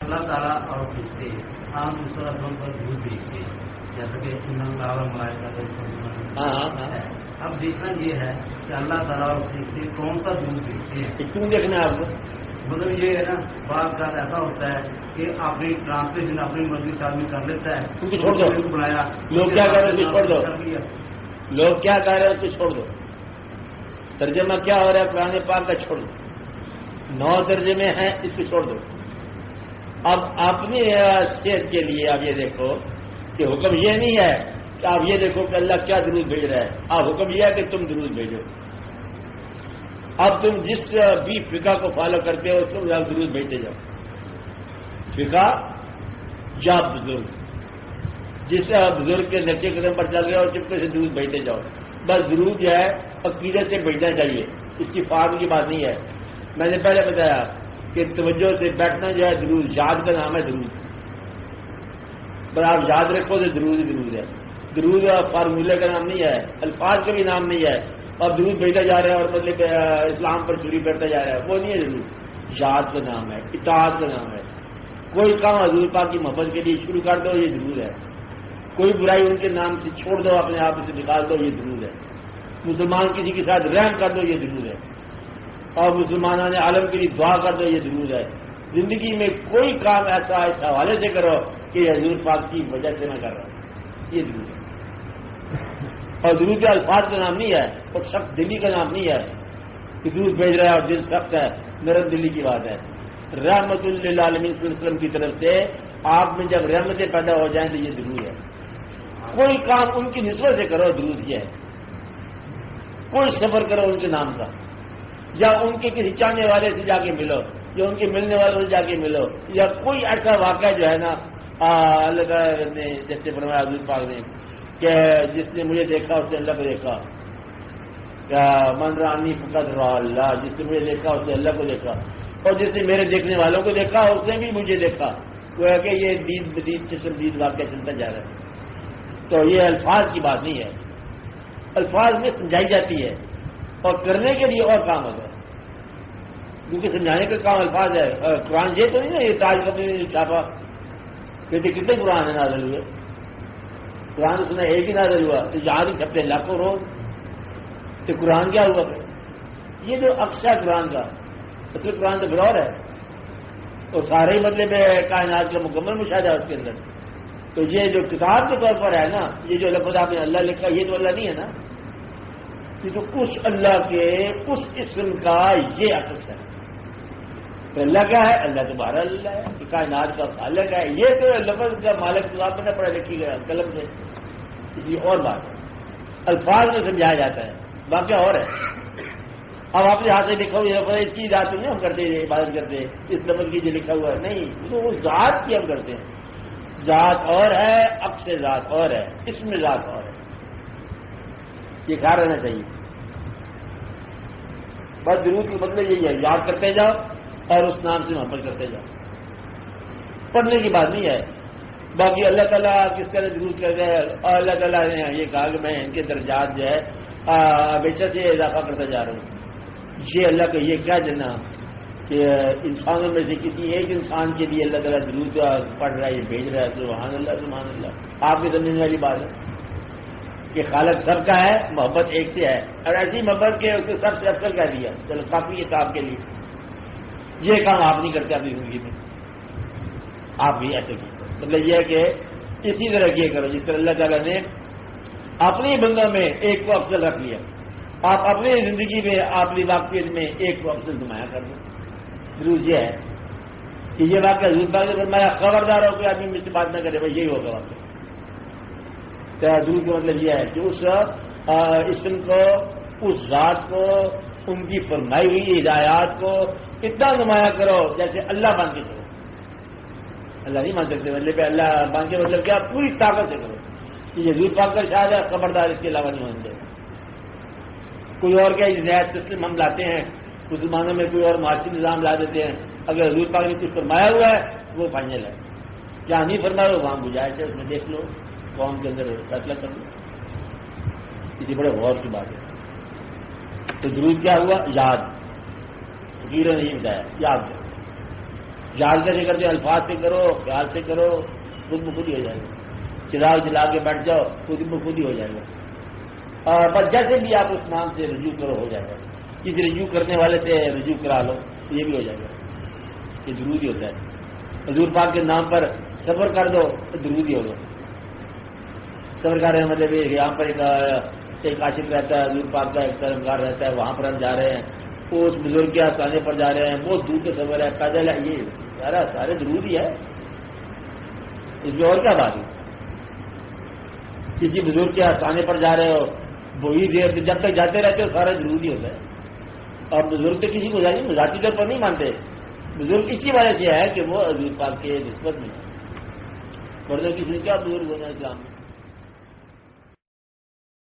اللہ تعالیٰ اور فرشتے عام دوسرا طور پر دودھ بھیجتے ہیں، جیسا کہ ہے۔ اب دیکھنا یہ ہے کہ اللہ تعالیٰ اور فرشتے کون سا دودھ بھیجتے ہیں، کیوں دیکھنا ہے آپ کو؟ مطلب یہ ہے نا، بعض کا ایسا ہوتا ہے کہ اپنی ٹرانسلیشن اپنی مرضی سے آدمی کر لیتا ہے، چھوڑ دو، بنایا لوگ کیا کہہ رہے ہیں چھوڑ دو، لوگ کیا کہہ رہے ہیں اس کو چھوڑ دو، ترجمہ کیا ہو رہا ہے قرآن پاک کا چھوڑ دو، 9 ترجمے ہیں اس کو چھوڑ دو۔ اب اپنی صحت کے لیے آپ یہ دیکھو کہ حکم یہ نہیں ہے کہ آپ یہ دیکھو کہ اللہ کیا درود بھیج رہا ہے، آپ حکم یہ ہے کہ تم درود بھیجو۔ اب تم جس بھی فقہ کو فالو کرتے ہو اس کو درود بھیجتے جاؤ، فقہ یا بزرگ، جس بزرگ کے نقشے قدم پر چل رہے ہو چپکے سے درود بھیجتے جاؤ۔ بس درود جو ہے عقیدت سے بھیجنا چاہیے، اس کی فارم کی بات نہیں ہے۔ میں نے پہلے بتایا کہ توجہ سے بیٹھنا جو ہے درود، یاد کا نام ہے درود، پر آپ یاد رکھو تو درود ہی درود ہے۔ درود فارمولے کا نام نہیں ہے، الفاظ کا بھی نام نہیں ہے، اور درود بھیجا جا رہا ہے اور مطلب اسلام پر چوری کرتا جا رہا ہے، وہ نہیں ہے درود، یاد کا نام ہے، اطاعت کا نام ہے۔ کوئی کام حضور پاک کی محبت کے لیے شروع کر دو، یہ درود ہے۔ کوئی برائی ان کے نام سے چھوڑ دو، اپنے آپ سے نکال دو، یہ درود ہے۔ مسلمان کسی کے ساتھ رحم کر دو، یہ درود ہے۔ اور مسلمانوں نے عالم کے لیے دعا کر دو، یہ درود ہے۔ زندگی میں کوئی کام ایسا اس حوالے سے کرو کہ حضور پاک کی وجہ سے میں کر رہا ہوں، یہ درود ہے۔ اور درود کے الفاظ کا نام نہیں ہے، اور سخت دلی کا نام نہیں ہے کہ درود بھیج رہا ہے اور دل سخت ہے، نرم دلی کی بات ہے۔ رحمت للعالمین صلی اللہ علیہ وسلم کی طرف سے آپ میں جب رحمتیں پیدا ہو جائیں تو یہ درود ہے۔ کوئی کام ان کی نسبت سے کرو، درود یہ ہے۔ کوئی سفر کرو ان کے نام کا، یا ان کے کسی چاہنے والے سے جا کے ملو، یا ان کے ملنے والوں سے جا کے ملو، یا کوئی ایسا واقعہ جو ہے نا اللہ تعالیٰ نے جیسے فرمایا حضور پاک نے کہ جس نے مجھے دیکھا اس نے اللہ کو دیکھا، من رانی فقط رأى اللہ، جس نے مجھے دیکھا اس نے اللہ کو دیکھا، اور جس نے میرے دیکھنے والوں کو دیکھا اس نے بھی مجھے دیکھا۔ وہ ہے کہ یہ دید بدید قسم دید واقعہ چلتا جا رہا ہے۔ تو یہ الفاظ کی بات نہیں ہے، الفاظ میں سمجھائی جاتی ہے اور کرنے کے لیے اور کام ہوتا ہے، کیونکہ سمجھانے کا کام الفاظ ہے۔ قرآن یہ تو نہیں نا یہ تاج کبھی نے چھاپا، کہتے کتنے قرآن ہیں نازل ہوئے؟ قرآن سنا ایک ہی نازل ہوا، تو یہاں ہی چھپتے لاکھوں روز، تو قرآن کیا ہوا پھر؟ یہ جو عکس ہے قرآن کا، اصل قرآن تو برور ہے، اور سارے ہی مطلب کائنات کا مکمل مشاہدہ ہے اس کے اندر۔ تو یہ جو کتاب کے طور پر ہے نا، یہ جو لفظ آپ نے اللہ لکھا، یہ تو اللہ نہیں ہے نا، یہ تو اس اللہ کے اس اسم کا یہ عکس ہے۔ تو اللہ کیا ہے؟ اللہ تبارک اللہ ہے، کائنات کا خالق ہے۔ یہ تو لفظ کا مالک تو آپ نے پڑھا لکھی گیا قلم سے، یہ اور بات ہے، الفاظ میں سمجھایا جاتا ہے، واقعہ اور ہے۔ اب آپ نے ہاتھ سے لکھا ہوا یہ لفظ، اس کی ذات نہیں ہم کرتے عبادت کرتے، اس لفظ کی جو لکھا ہوا ہے نہیں، تو اس ذات کی ہم کرتے ہیں۔ ذات اور ہے، عکس ذات اور ہے، اسم ذات اور ہے، یہ خیال رہنا چاہیے۔ بس درود کا مطلب یہی ہے، یاد کرتے جاؤ اور اس نام سے محبت کرتے جاؤ، پڑھنے کی بات نہیں ہے۔ باقی اللہ تعالیٰ کس طرح درود کر گئے، اور اللہ تعالیٰ نے یہ کہا کہ میں ان کے درجات جو ہے ہمیشہ سے اضافہ کرتا جا رہا ہوں۔ یہ اللہ کا یہ کیا جنا کہ انسانوں میں سے کسی ایک انسان کے لیے اللہ تعالیٰ درود پڑھ رہا ہے، یہ بھیج رہا ہے، سبحان اللہ سبحان اللہ۔ آپ کی سمجھنے والی بات ہے کہ خالق سب کا ہے، محبت ایک سے ہے، اور ایسی محبت کے اس کو سب سے افضل کہہ دیا، چلو کافی ہے آپ کے لیے۔ یہ کام آپ نہیں کرتے اپنی زندگی میں، آپ بھی ایسے کیجیے۔ مطلب یہ ہے کہ اسی طرح یہ کرو جس طرح اللہ تعالیٰ نے اپنی بندوں میں ایک کو افضل رکھ لیا، آپ اپنی زندگی میں اپنی واقعیت میں ایک کو افضل نمایاں کر دو۔ درود یہ ہے کہ یہ واقعہ حضور پاک نے فرمایا خبردار ہو کہ آدمی مجھ سے بات نہ کرے، بھائی یہی ہوگا واقعہ۔ درود کا مطلب یہ ہے کہ اس اسم کو، اس ذات کو، ان کی فرمائی ہوئی ہدایات کو اتنا نمایاں کرو جیسے اللہ بن کے کرو۔ اللہ نہیں مان سکتے، مطلب اللہ بن کے مطلب کیا؟ پوری طاقت سے کرو۔ یہ حضور پاک کا ارشاد ہے، خبردار اس کے علاوہ نہیں مانتے۔ کوئی اور کیا ہدایت سسٹم ہم لاتے ہیں، مسلمانوں میں کوئی اور معاشی نظام لا دیتے ہیں، اگر حضور پاک نے کچھ فرمایا ہوا ہے وہ فائنل ہے، جہاں نہیں فرمایا ہو وہاں گنجائش ہے، اس میں دیکھ لو، قوم کے اندر فیصلہ کر لو۔ کسی بڑے غور کی بات ہے۔ تو درود کیا ہوا؟ یاد، غیرہ نہیں بتایا، یاد ہے۔ یاد کیسے کرتے ہو؟ الفاظ سے کرو، خیال سے کرو، خود بخود ہی ہو جائے گا. چراغ جلا کے بیٹھ جاؤ، خود بخود ہی ہو جائے گا. اور بس جیسے بھی آپ اس نام سے رجوع کرو ہو جائے گا. کسی رجوع کرنے والے سے رجوع کرا لو یہ بھی ہو جائے گا. یہ درود ہی ہوتا ہے. حضور پاک کے نام پر صبر کر دو تو درود ہی ہوگا. صبر کر رہے ہیں مطلب یہاں پر ایک عاشق رہتا ہے، حضور پاک کا ایک طلبگار رہتا ہے، وہاں پر ہم جا رہے ہیں، وہ اس بزرگ کے آستانے پر جا رہے ہیں، بہت دور کے صبر ہے، پیدل ہے، یہ سارے درود ہی ہے. اس میں اور کیا بات ہے؟ کسی بزرگ کے آستانے پر جا رہے ہو وہی دیر جب تک جاتے رہتے ہو سارا ضروری ہوتا ہے. اور بزرگ تو کسی کو ذاتی طور پر نہیں مانتے. بزرگ اسی وجہ سے ہے کہ وہ حضور پاک کے نسبت میں ورنہ کسی کیا بزرگ ہونا اسلام میں.